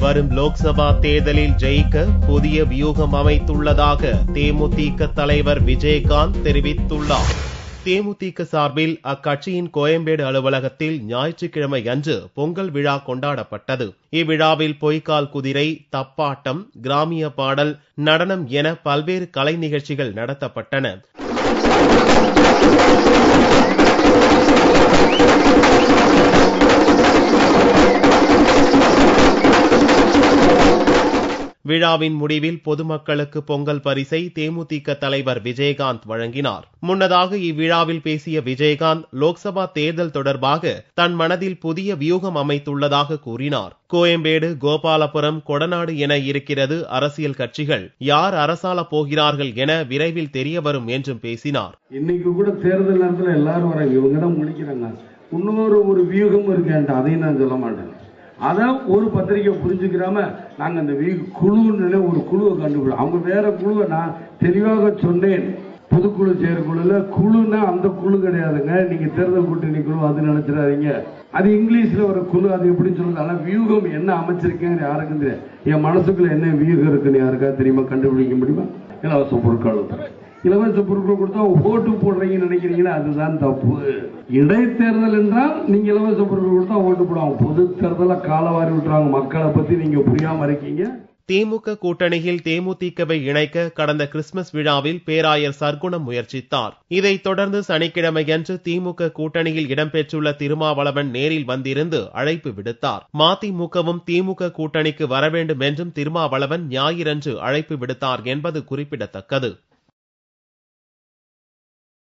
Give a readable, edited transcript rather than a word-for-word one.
வரும் லோக்சபா தேர்தலில் ஜெயிக்க புதிய வியூகம் அமைத்துள்ளதாக தேமுதிக தலைவர் விஜயகாந்த் தெரிவித்துள்ளார். தேமுதிக சார்பில் அக்கட்சியின் கோயம்பேடு அலுவலகத்தில் ஞாயிற்றுக்கிழமை அன்று பொங்கல் விழா கொண்டாடப்பட்டது. இவ்விழாவில் பொய்க்கால் குதிரை, தப்பாட்டம், கிராமிய பாடல், நடனம் என பல்வேறு கலை நிகழ்ச்சிகள் நடத்தப்பட்டன. விழாவின் முடிவில் பொதுமக்களுக்கு பொங்கல் பரிசை தேமுதிக தலைவர் விஜயகாந்த் வழங்கினார். முன்னதாக இவ்விழாவில் பேசிய விஜயகாந்த் லோக்சபா தேர்தல் தொடர்பாக தன் மனதில் புதிய வியூகம் அமைத்துள்ளதாக கூறினார். கோயம்பேடு, கோபாலபுரம், கொடநாடு என இருக்கிறது அரசியல் கட்சிகள். யார் அரசாள போகிறார்கள் என விரைவில் தெரிய வரும் என்றும் பேசினார். இன்னைக்கு கூட தேர்தல் நேரத்தில் எல்லாரும் வராங்க, இவங்க தான் முடிக்கிறாங்க. இன்னொரு வியூகம் இருக்கு, அதையும் நான் சொல்ல மாட்டேன். அதான் ஒரு பத்திரிகை புரிஞ்சுக்கிறாம நாங்க அந்த குழுன்னு ஒரு குழுவை கண்டுபிடிச்சோம். அவங்க வேற குழுவை நான் தெளிவாக சொன்னேன். பொதுக்குழு செயற்குழுல குழுன்னா அந்த குழு கிடையாதுங்க. நீங்க தேர்தல் கூட்டணி குழு அது நினைச்சிடாதீங்க. அது இங்கிலீஷ்ல ஒரு குழு, அது எப்படின்னு சொல்லுங்க. ஆனா வியூகம் என்ன அமைச்சிருக்கேன் யாருக்கும் தெரியாது. என் மனசுக்குள்ள என்ன வியூகம் இருக்குன்னு யாருக்கா தெரியுமா? கண்டுபிடிக்க முடியுமா? இலவச பொருட்கள், இலவச பொருட்கள் கொடுத்தா ஓட்டு போடுறீங்கன்னு நினைக்கிறீங்கன்னா அதுதான் தப்பு. இடைத்தேர்தல் என்றால் நீங்க இலவச பொருட்கள் கொடுத்தா ஓட்டு போடுவாங்க. பொது தேர்தலை காலவாரி விட்டுறாங்க. மக்களை பத்தி நீங்க புரியாம இருக்கீங்க. திமுக கூட்டணியில் தேமுதிகவை இணைக்க கடந்த கிறிஸ்துமஸ் விழாவில் பேராயர் சர்க்குணம் முயற்சித்தார். இதைத் தொடர்ந்து சனிக்கிழமையன்று திமுக கூட்டணியில் இடம்பெற்றுள்ள திருமாவளவன் நேரில் வந்திருந்து அழைப்பு விடுத்தார். மதிமுகவும் திமுக கூட்டணிக்கு வர வேண்டும் என்றும் திருமாவளவன் ஞாயிறன்று அழைப்பு விடுத்தார் என்பது குறிப்பிடத்தக்கது.